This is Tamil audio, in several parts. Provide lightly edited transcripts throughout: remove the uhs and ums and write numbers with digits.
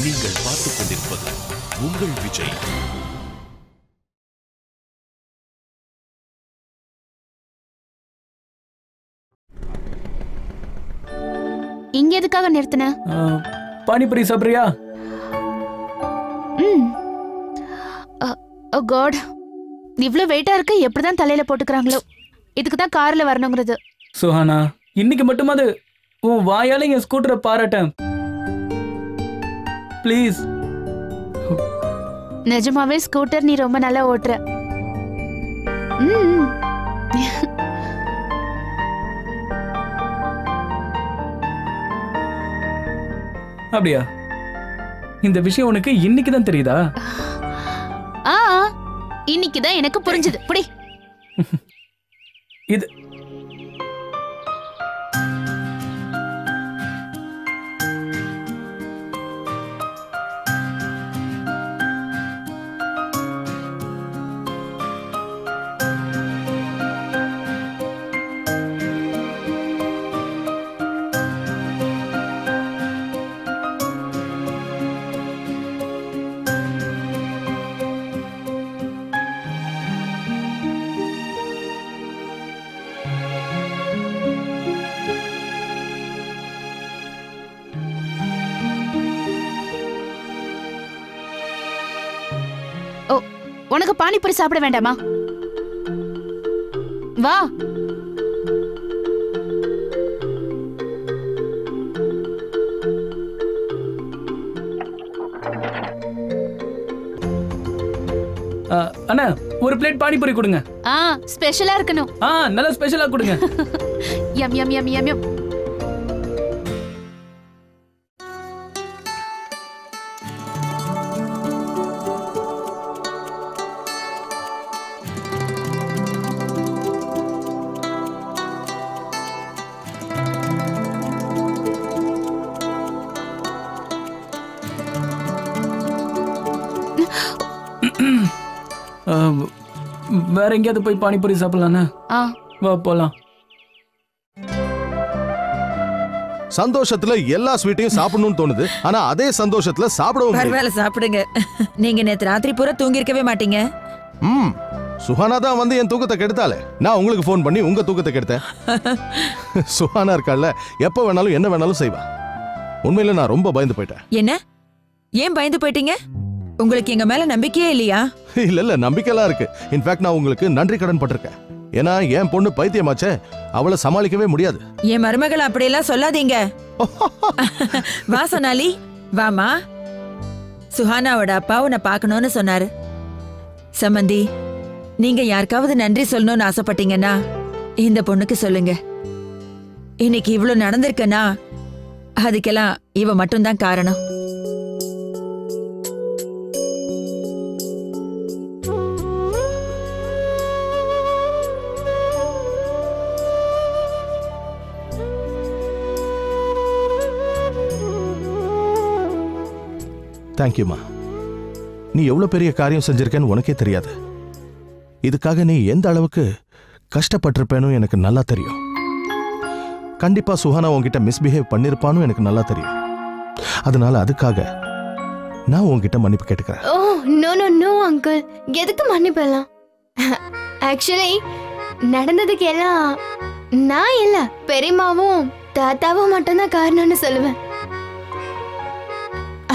நீங்கள் பார்த்துக் கொண்டிருப்பது உங்கள் விஜய். இங்க எதுக்காக நிறுத்தின? பானிபூரி சாப்பிடுறியா? ஓ காட், இவ்வளவு வெயிட்டா இருக்கு. எப்படிதான் தலையில போட்டுக்கிறாங்களோ. இதுக்கு தான் கார்ல வரணுங்கிறது. சுஹானா, இன்னைக்கு மட்டுமாது உன் வாயால என் ஸ்கூட்டரை பாராட்டேன் ப்ளீஸ். நிஜமாவே ஸ்கூட்டர் நீ ரொம்ப நல்லா ஓட்டுற. அப்படியா? இந்த விஷயம் உனக்கு இன்னைக்கு தான் தெரியுதா? இன்னைக்கு தான் எனக்கு புரிஞ்சது. புடி. இது உனக்கு பானிபூரி சாப்பிட வேண்டாமா? வா. அண்ணா, ஒரு பிளேட் பானிபூரி கொடுங்க. ஸ்பெஷலா இருக்கணும். நல்லா ஸ்பெஷலா கொடுங்க. யம் யம் யம் யம் யம். வேற எங்கேயாவது போய் பானிபூரி சாப்பிடலாம்னா? வா போலாம். சந்தோஷத்துல எல்லா ஸ்வீட்டையும் சாப்பிடணும்னு தோணுது. ஆனா அதே சந்தோஷத்துல சாப்பிடவும் பரவாயில்ல, சாப்பிடுங்க. நீங்க நேத்து ராத்திரி பூரா தூங்கி இருக்கவே மாட்டீங்க. சுஹானா தான் வந்து என் தூக்கத்தை கெடுத்தாலே. நான் உங்களுக்கு போன் பண்ணி உங்க தூக்கத்தை கெடுத்தேன். சுஹானா இருக்கால, எப்ப வேணாலும் என்ன வேணாலும் செய்வா. உண்மையில நான் ரொம்ப பயந்து போயிட்டேன். என்ன? ஏன் பயந்து போயிட்டீங்க? உங்களுக்கு எங்க மேல நம்பிக்கையே இல்லையா? இல்ல, நம்பிக்கைலாம் இருக்கு. இன்ஃபேக்ட் நான் உங்களுக்கு நன்றி கடன் பட்டிருக்கேன். ஏன்னா என் பொண்ணு பைத்தியமாச்சே, அவளை சமாளிக்கவே முடியாது. என் மருமகள் அப்படியெல்லாம் சொல்லாதீங்க. வா சொனாலி, வாமா. சுஹானாவோட அப்பா உன்னை பார்க்கணும்னு சொன்னாரு. சமந்தி, நீங்க யாருக்காவது நன்றி சொல்லணும்னு ஆசைப்பட்டீங்கன்னா இந்த பொண்ணுக்கு சொல்லுங்க. இன்னைக்கு இவ்வளவு நடந்திருக்குன்னா அதுக்கெல்லாம் இவ மட்டும்தான் காரணம். தேங்க்யூமா. நீ எவ்வளவு பெரிய காரியம் செஞ்சிருக்கேன்னு உனக்கே தெரியாது. இதுக்காக நீ எந்த அளவுக்கு கஷ்டப்பட்டிருப்பேன்னு எனக்கு நல்லா தெரியும். கண்டிப்பா சுஹானா உன்கிட்ட மிஸ்பிஹேவ் பண்ணிருப்பான்னு எனக்கு நல்லா தெரியும். அதனால அதுக்காக நான் உன்கிட்ட மன்னிப்பு கேட்டுக்கிறேன். Oh no no no uncle, எதுக்கு மன்னிப்பு எல்லாம்? ஆக்சுவலி நடந்ததுக்கு எல்லாம் நான் இல்ல, பெரியம்மாவும் தாத்தாவும் மட்டும்தான் காரணம்னு சொல்லுவேன்.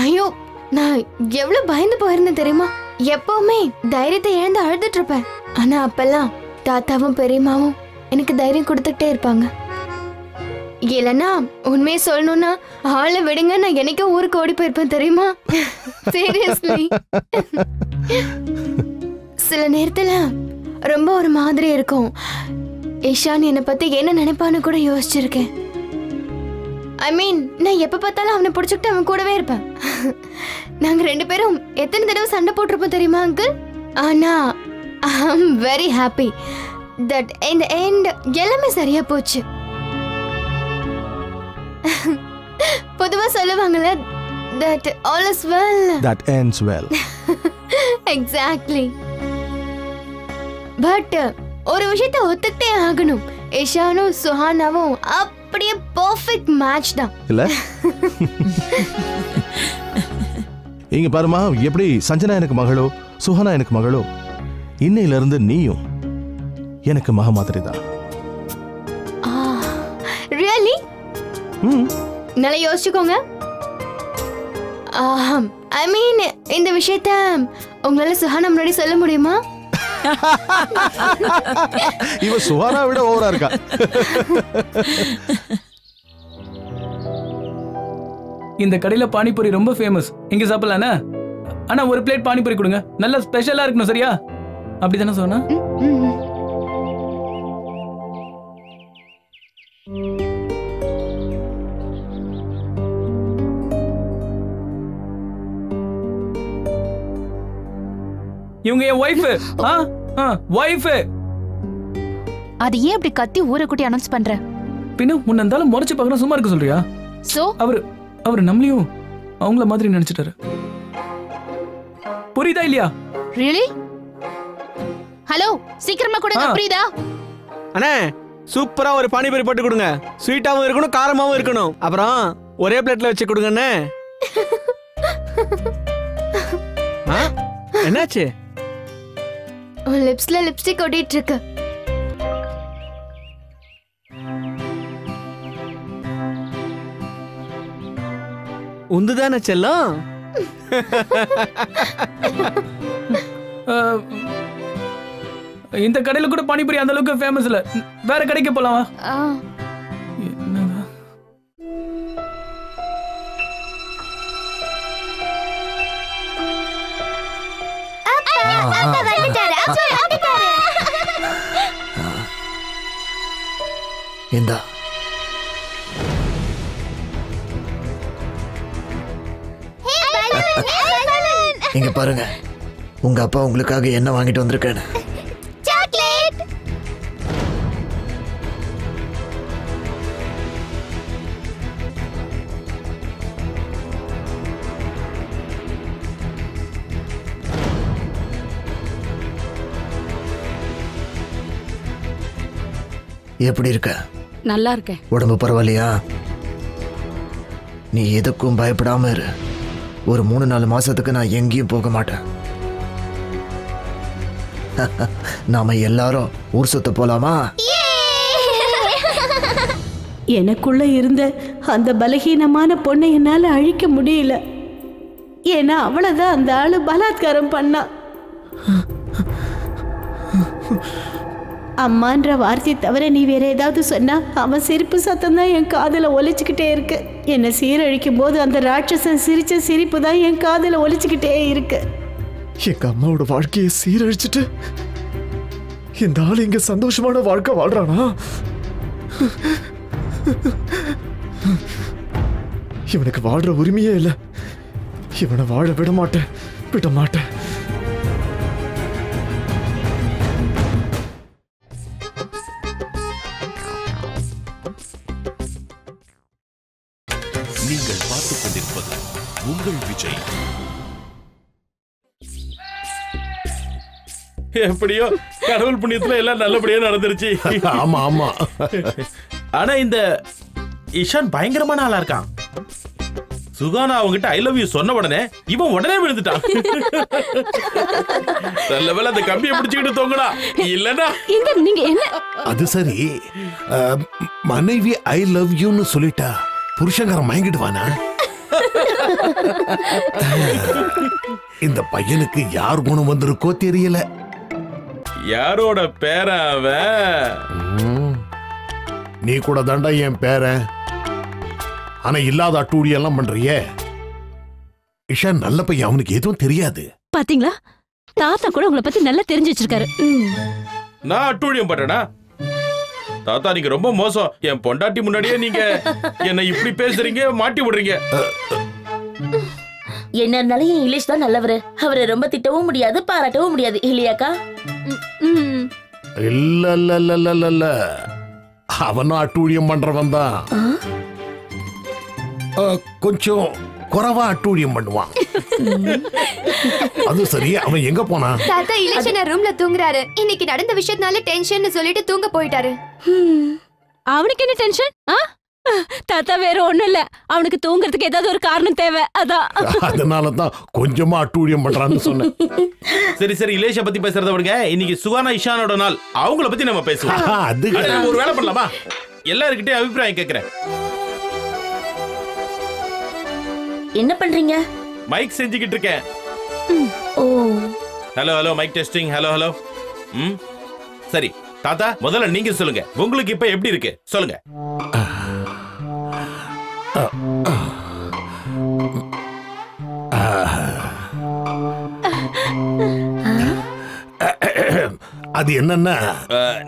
ஐயோ, நான் எவ்வளவு பயந்து போயிருந்தேன் தெரியுமா? எப்பவுமே தைரியத்தை இழந்து அழுதுட்டு இருப்பேன். ஆனா அப்பெல்லாம் தாத்தாவும் பெரியம்மாவும் எனக்கு தைரியம் கொடுத்துட்டே இருப்பாங்க. இல்லைன்னா உண்மையை சொல்லணும்னா ஆளை விடுங்க, நான் எனக்கே ஊருக்கு ஓடி போயிருப்பேன் தெரியுமா? சீரியஸ்லி. சில நேரத்துல ரொம்ப ஒரு மாதிரி இருக்கும். இஷான் என்னை பத்தி என்ன நினைப்பான்னு கூட யோசிச்சிருக்கேன். ஐ மீன், நான் எப்ப பார்த்தாலும் அவனை பிடிச்சிக்கிட்டு அவன் கூடவே இருப்பேன். நாங்க ரெண்டு பேரும் எத்தனை தடவை சண்டை போட்டிருப்போம் தெரியுமா அங்கிள்? ஆனா I am very happy that in the end எல்லாமே சரியா போச்சு. பொதுவா சொல்லுவாங்கல்ல, that all is well, that ends well. Exactly. But ஒரு விஷயத்தை ஒத்துக்கிட்டே ஆகணும், இஷானும் சுஹானாவும் அப்படியே பெர்ஃபெக்ட் மேட்ச் தான் இல்ல? இங்க பாருமா, எப்படி சஞ்சனா எனக்கு மகளோ சுஹானா எனக்கு மகளோ, இன்னையில இருந்து நீயும் எனக்கு மக மாதிரி தான். ரியலி? நல்லா யோசிச்சுக்கோங்க. ஐ மீன், இந்த விஷயத்த உங்களால சுஹானா முன்னாடி சொல்ல முடியுமா? இவ சுஹானா விட ஓவரா இருக்கா. இந்த கடையில பானிபூரி ரொம்ப ஃபேமஸ். இங்க சாப்பிடலானே? ஆனா ஒரு பிளேட் பானிபூரி கொடுங்க, நல்ல ஸ்பெஷலா இருக்கணும். சரியா? அப்படிதானே சொன்னா? இவங்க என் ஒய்ஃப். ஒய்ஃப். அது ஏன் அப்படி கத்தி ஊரை கூட்டி அனௌன்ஸ் பண்ற? பின்ன உன்ன இருந்தாலும் முறைச்சு பார்க்கணும், சும்மா இருக்க சொல்றியா? சோ அவரு நம்மளையும் அவங்கள மாதிரி நினைச்சிட்டாரு. புரியுதா இல்லையா? ரியலி? ஹலோ, சீக்கிரமா கொடுங்க. புரியுதா? அண்ணே, சூப்பரா ஒரு பானிபூரி போட்டு கொடுங்க. ஸ்வீட்டாவும் இருக்கணும், காரமாவும் இருக்கணும். அப்புறம் ஒரே பிளேட்ல வச்சு கொடுங்க அண்ணே. என்னாச்சு? உன் லிப்ஸ்ல லிப்ஸ்டிக் ஒட்டிட்டு இருக்கு. உந்துதானே செல்லம்? இந்த கடையில கூட பானிபூரி அந்த அளவுக்கு ஃபேமஸ் இல்ல. வேற கடைக்கு போலாமா? என்னடா இந்தா, இங்க பாருங்க, உங்க அப்பா உங்களுக்காக என்ன வாங்கிட்டு வந்திருக்கேன்னு. எப்படி இருக்க? நல்லா இருக்கேன். உடம்பு பரவாயில்லையா? நீ எதுக்கும் பயப்படாம இரு. ஒரு 3-4 மாசத்துக்கு நான் எங்கேயும் போக மாட்டேன். நாம எல்லாரும் ஊர் சுத்த போலாமா? எனக்குள்ள இருந்த அந்த பலகீனமான பொண்ணை என்னால அழிக்க முடியல. ஏன்னா அவ்வளவுதான் அந்த ஆளு பலாத்காரம் பண்ணா. அம்மான்ற வார்த்தையை தவிர நீ வேற ஏதாவது சொன்னா அவன் சிரிப்பு சத்தம் தான் என் காதுல ஒலிச்சுக்கிட்டே இருக்கு. என்னை சீரழிக்கும் போது அந்த ராட்சசன் சிரிச்ச சிரிப்பு தான் என் காதுல ஒலிச்சுக்கிட்டே இருக்கு. எங்க அம்மாவோட வாழ்க்கையை சீரழிச்சிட்டு இந்த ஆள் இங்க சந்தோஷமான வாழ்க்கை வாழ்றானா? இவனுக்கு வாழ்ற உரிமையே இல்லை. இவனை வாழ விட மாட்டேன், விட மாட்டேன். நீங்கள் பார்த்துக் கொண்டிருப்பது உங்கள் விஜய். எப்படியோ கடவுள் புண்ணியத்துல எல்லாம் நல்லபடியா நடந்துருச்சு. ஆமா ஆமா. ஆனா இந்த இஷான் பயங்கரமான ஆளா இருக்கான். சுகானா அவங்கிட்ட ஐ லவ் யூ சொன்ன உடனே இவன் உடனே விழுந்துட்டான். நல்ல வேளை அந்த கம்பியை பிடிச்சுக்கிட்டு தொங்குடா, இல்லனா நீங்க என்ன? அது சரி, மனைவி ஐ லவ் யூன்னு சொல்லிட்டா புருஷங்காரன் மயங்கிடுவானா? இந்த பையனுக்கு யார் குணம் வந்திருக்கோ தெரியல. யாரோட பேரன் அவன்? நீ கூட தாண்டா என் பேரன். ஆனா இல்லாத அட்டூடி எல்லாம் பண்றியே. இஷான் நல்ல பையன், அவனுக்கு எதுவும் தெரியாது. பாத்தீங்களா, தாத்தா கூட உங்களை பத்தி நல்லா தெரிஞ்சு வச்சிருக்காரு. நான் அட்டூழியம் பண்றேனா? தாத்தா நீங்க ரொம்ப மோசம். என் பொண்டாட்டி முன்னாடியே நீங்க என்ன இப்படி பேசுறீங்க, மாட்டி விடுறீங்க. என்ன இருந்தாலும் என் இங்கிலீஷ் தான் நல்லவரு. அவரை ரொம்ப திட்டவும் முடியாது, பாராட்டவும் முடியாது, இல்லையாக்கா? இல்ல இல்ல இல்ல இல்ல இல்ல, அவனும் அட்டூழியம் பண்றவன் தான். கொஞ்சம் குறைவா அட்டூழியம் பண்ணுவான். அது சரி, அவன் எங்க போனா? தாத்தா இலேஷனா ரூம்ல தூங்குறாரு. இன்னைக்கு நடந்த விஷயத்தினால டென்ஷன் சொல்லிட்டு தூங்க போயிட்டாரு. அவனுக்கு என்ன டென்ஷன்? தாத்தா வேற ஒண்ணும் இல்ல, அவனுக்கு தூங்குறதுக்கு ஏதாவது ஒரு காரணம் தேவை, அதான். அதனாலதான் கொஞ்சமா அட்டூழியம் பண்றான்னு சொன்னேன். சரி சரி, இலேஷா பத்தி பேசுறத விடுங்க. இன்னைக்கு சுகானா இஷானோட நாள், அவங்கள பத்தி நம்ம பேசுவோம். அது ஒரு வேலை பண்ணலாமா? எல்லாருக்கிட்டே அபிப்பிராயம் கேட்கிறேன். என்ன பண்றீங்க? மைக் செஞ்சுக்கிட்டு இருக்கேன். Oh, hello hello, mike testing. Hello hello. சரி தாத்தா, முதல்ல நீங்க சொல்லுங்க, உங்களுக்கு இப்ப எப்படி இருக்கு சொல்லுங்க. அது என்னன்னா,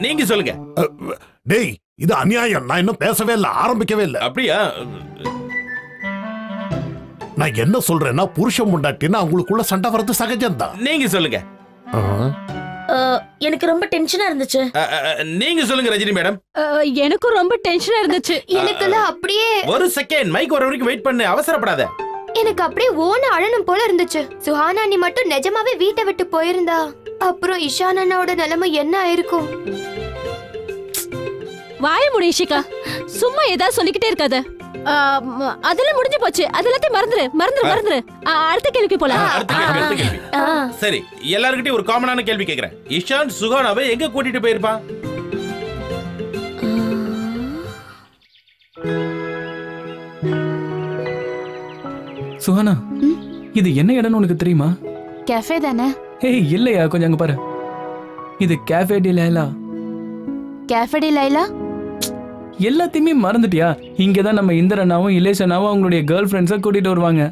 நீங்க சொல்லுங்க. டேய், இது அநியாயம். நான் இன்னும் பேசவே இல்லை, ஆரம்பிக்கவே இல்லை. அப்படியா? நான் என்ன சொல்றேன்னா, புருஷன் முண்டாட்டினா அவங்களுக்குள்ள சண்டை வரது சகஜம்தான். நீங்க சொல்லுங்க. எனக்கு ரொம்ப டென்ஷனா இருந்துச்சு. நீங்க சொல்லுங்க ரஜினி மேடம். எனக்கும் ரொம்ப டென்ஷனா இருந்துச்சு. எனக்குலாம் அப்படியே ஒரு செகண்ட், மைக் வர வரைக்கும் வெயிட் பண்ணு, அவசரப்படாத. எனக்கு அப்படியே ஓன அழனும் போல இருந்துச்சு. சுஹானா நீ மட்டும் நிஜமாவே வீட்டை விட்டு போயிருந்தா அப்புறம் இஷான் அண்ணாவோட நிலைமை என்ன ஆயிருக்கும்? வாய முடி இஷிகா, சும்மா ஏதாவது சொல்லிக்கிட்டே இருக்காத. அதெல்லாம் முடிஞ்சு போச்சு, அதெல்லாத்தையும் மறந்துரு. அடுத்த கேள்வி போலாம். சரி, எல்லார்கிட்டயும் ஒரு காமனான கேள்வி கேக்குறேன். இஷான் சுகானாவை எங்க கூட்டிட்டு போயிருப்பான்? சுகானா, இது என்ன இடம்னு உனக்கு தெரியுமா? கேஃபே தானே? ஏய் இல்லையா, கொஞ்சம் அங்க பாரு. இது cafe de Laila. Cafe de Laila? எல்லாத்தையுமே மறந்துட்டியா? இங்கதான் நம்ம இந்திரனாவும் இலேஷனாவும் அவங்களுடைய கேர்ள் ஃப்ரெண்ட்ஸை கூட்டிட்டு வருவாங்க.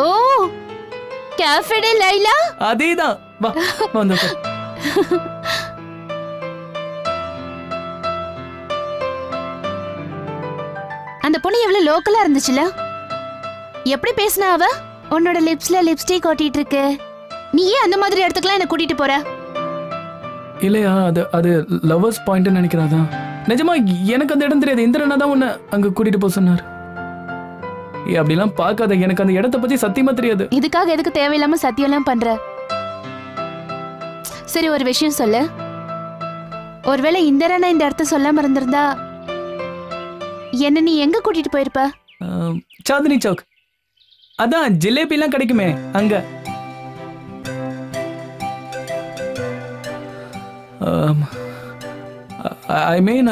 ஓ, கேஃபே டி லைலா? அதேதான். வா வந்து. அந்த பொண்ணு எவ்வளவு லோக்கலா இருந்துச்சுல? எப்படி பேசினா அவ? உன்னோட லிப்ஸ்ல லிப்ஸ்டிக் ஒட்டிட்டு இருக்கு, நீ ஏன் அந்த மாதிரி இடத்துக்குலாம் என்ன கூட்டிட்டு போற? இல்லையா, அது லவர்ஸ் பாயிண்ட் நினைக்கிறாதான். நிஜமா எனக்கு அந்த இடம் தெரியாது. இந்திரனா தான் உன்னை அங்க கூட்டிட்டு போக சொன்னார். அப்படிலாம் பார்க்காத, எனக்கு அந்த இடத்தை பத்தி சத்தியமா தெரியாது. இதுக்காக எதுக்கு தேவையில்லாம சத்தியம்லாம் பண்ற? சரி, ஒரு விஷயம் சொல்லு. ஒருவேளை இந்திரனா இந்த இடத்த சொல்லாம இருந்திருந்தா என்ன நீ எங்க கூட்டிட்டு போயிருப்ப? சாந்தினி சௌக். அதான் ஜிலேபி எல்லாம் கிடைக்குமே அங்க. ஐ மீன்,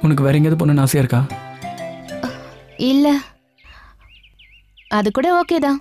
உனக்கு வேற எங்கேயாவது போகணும்னு ஆசையா இருக்கா? இல்ல, அது கூட ஓகே தான்.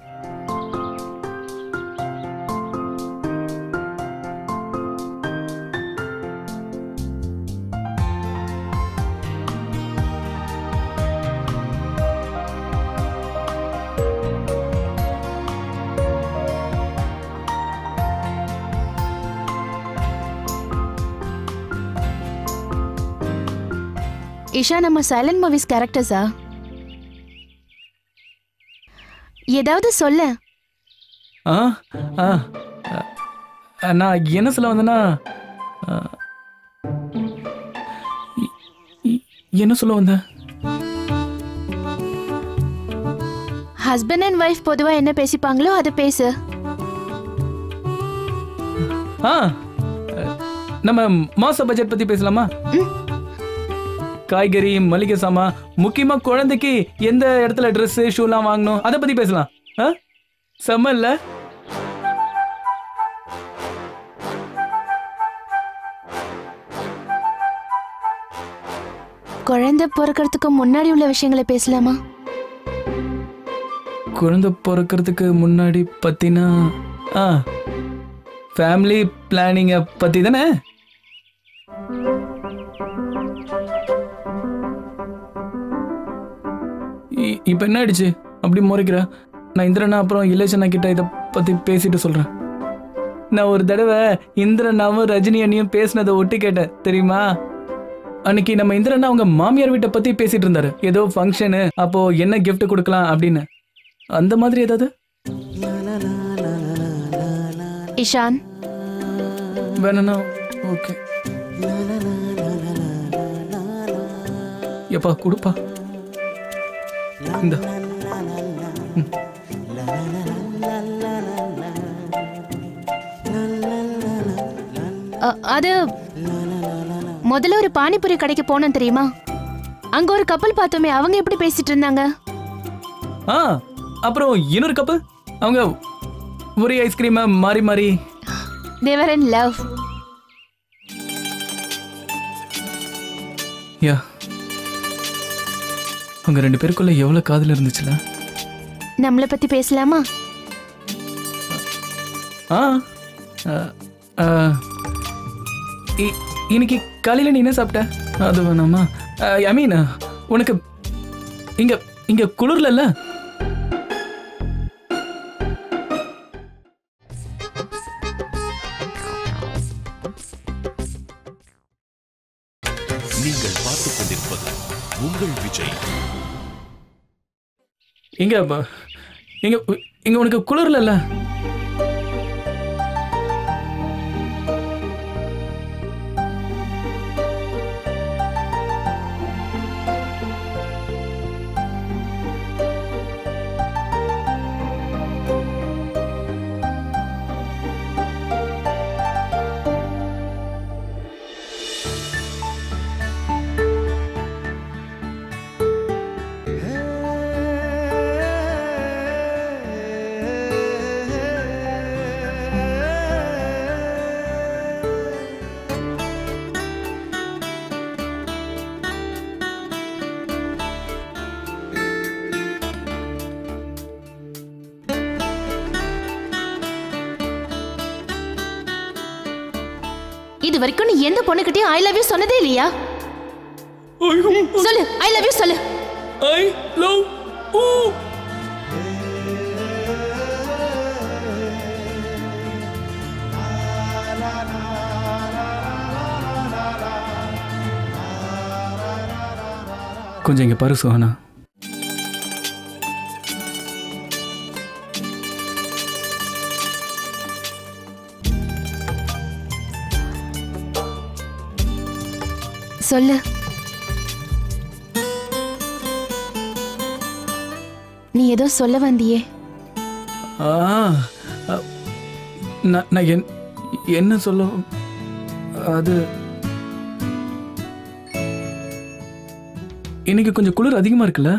இஷா, நம்ம சைலண்ட் மூவிஸ் கேரக்டர்ஸா? ஏதாவது சொல்ல. நான் என்ன சொல்ல வந்தேன்னா, என்ன சொல்ல வந்த? ஹஸ்பண்ட் அண்ட் வைஃப் பொதுவா என்ன பேசிப்பாங்களோ அதை பேசு. நம்ம மாச பட்ஜெட் பத்தி பேசலாமா? காய்கறி, மளிகை சாமான், முக்கியமா குழந்தைக்கு எந்த இடத்துல ட்ரெஸ் ஷூலாம் வாங்கணும், அதை பத்தி பேசலாம். செம்ம இல்ல? குழந்தை பிறக்கிறதுக்கு முன்னாடி உள்ள விஷயங்களை பேசலாமா? குழந்தை பிறக்கிறதுக்கு முன்னாடி பத்தினா ஃபேமிலி பிளானிங்க பத்தி தானே? இப்ப என்ன ஆயிடுச்சு அப்படி முறைக்கிற? நான் இந்திரனா அப்புறம் இலேஷனா கிட்ட இதை பத்தி பேசிட்டு சொல்றேன். நான் ஒரு தடவை இந்திரனாவும் ரஜினி அண்ணியும் பேசினதை ஒட்டி கேட்டேன் தெரியுமா? அன்னைக்கு நம்ம இந்திரனா அவங்க மாமியார் வீட்டை பத்தி பேசிட்டு இருந்தாரு. ஏதோ ஃபங்க்ஷனு, அப்போ என்ன கிஃப்ட் கொடுக்கலாம் அப்படின்னு. அந்த மாதிரி ஏதாவது? இஷான் வேணா ஓகே. எப்பா கொடுப்பா. இந்த அது முதல்ல ஒரு பானிபூரி கடைக்கு போனோம் தெரியுமா? அங்க ஒரு கப்பல் பார்த்தோமே, அவங்க எப்படி பேசிட்டு இருந்தாங்க? அப்புறம் இன்னொரு கப்பல், அவங்க ஒரே ஐஸ்கிரீமை மாறி மாறி. They were in love. யா, அவங்க ரெண்டு பேருக்குள்ள எவ்வளவு காதல் இருந்துச்சுல. நம்மள பத்தி பேசலாமா? இன்னைக்கு காலையில நீ என்ன சாப்பிட்ட? அது வேணாமா? ஐ மீன், உனக்கு இங்க இங்க குளிர்ல. நீங்கள் பார்த்துக் கொண்டிருப்பது உங்கள் விஜய். இங்க இங்க இங்க உனக்கு குளிர்ல. இது வரைக்கும் நீ எந்த பொண்ணுகிட்டயும் ஐ லவ் யூ சொன்னதே இல்லையா? சொல்லு, ஐ லவ் யூ சொல்லு. I love you. கொஞ்சம் இங்க பாரு சுஹானா. சொல்லு. நீ ஏதோ சொல்ல வந்தியே. நான் என்ன சொல்ல? அது இன்னைக்கு கொஞ்சம் குளிர் அதிகமா இருக்குல்ல?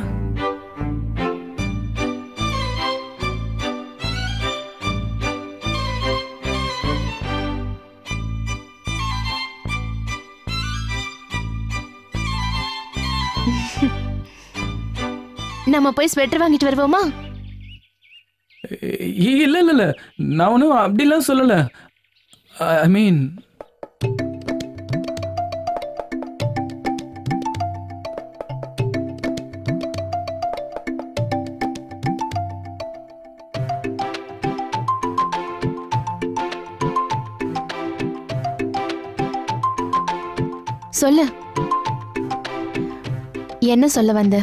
நம்ம போய் ஸ்வெட்டர் வாங்கிட்டு வருவோமா? இல்ல இல்ல இல்ல, நான் ஒன்றும் அப்படிலாம் சொல்லல. ஐ மீன், சொல்லு, என்ன சொல்ல வந்த?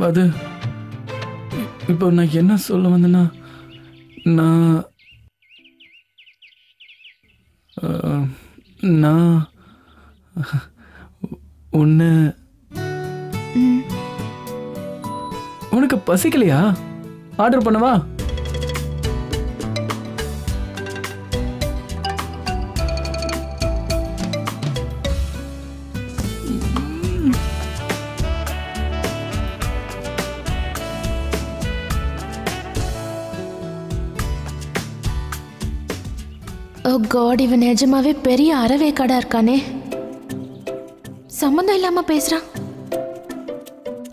அது இப்போ நான் என்ன சொல்ல வந்தேன்னா, நான் ஒன்று, உனக்கு பசிக்கலையா? ஆர்டர் பண்ணவா? ஓ காட், இவன் நிஜமாவே பெரிய அறவேக்காடா இருக்கானே. சம்மந்தம் இல்லாம பேசுறான்.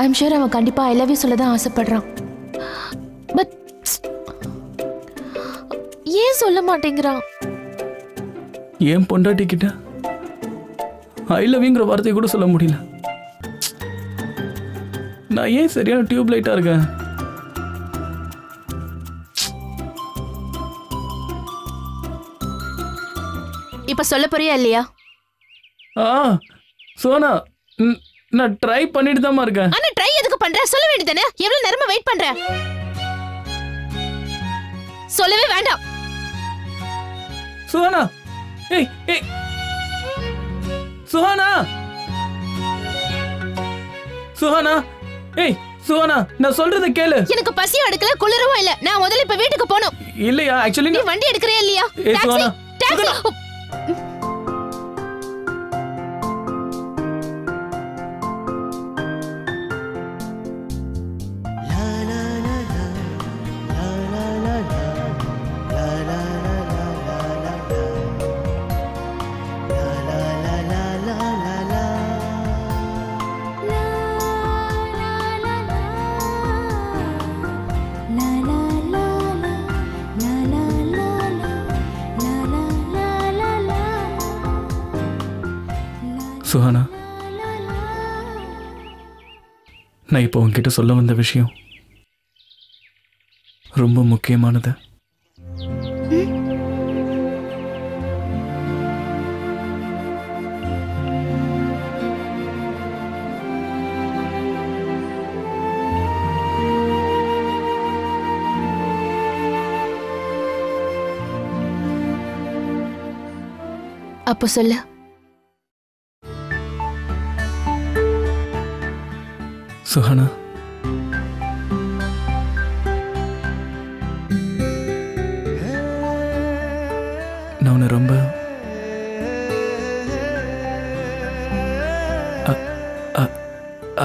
ஐம் ஷூர் அவன் கண்டிப்பா ஐ லவ் யூ சொல்லதான் ஆசைப்படுறான். பட் ஏன் சொல்ல மாட்டேங்கிறான்? ஏன் பொண்டாட்டி கிட்ட ஐ லவ்ங்கிற வார்த்தையை கூட சொல்ல முடியல. நான் ஏன் சரியான டியூப் லைட்டா இருக்கேன்? இப்ப சொல்ல போறியா இல்லையா? சோனா, நான் ட்ரை பண்ணிட்டு தான் இருக்கேன். ஆனா ட்ரை எதுக்கு பண்ற? சொல்ல வேண்டியதானே? எவ்வளவு நேரமா வெயிட் பண்ற? சொல்லவே வேண்டாம். சுஹானா, ஏய் ஏய், சுஹானா, சுஹானா, ஏய் சுஹானா நான் சொல்றத கேளு. எனக்கு பசியும் எடுக்கல குளிரவும் இல்ல. நான் முதல்ல இப்ப வீட்டுக்கு போணும். இல்லையா ஆக்சுவலி நீ வண்டி எடுக்கறியா இல்லையா? சுஹானா டாக்ஸி. சுஹானா நான் இப்போ உன்கிட்ட சொல்ல வந்த விஷயம் ரொம்ப முக்கியமானது. அப்போ சொல்லு. சுஹானா நான் உன்னை ரொம்ப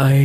I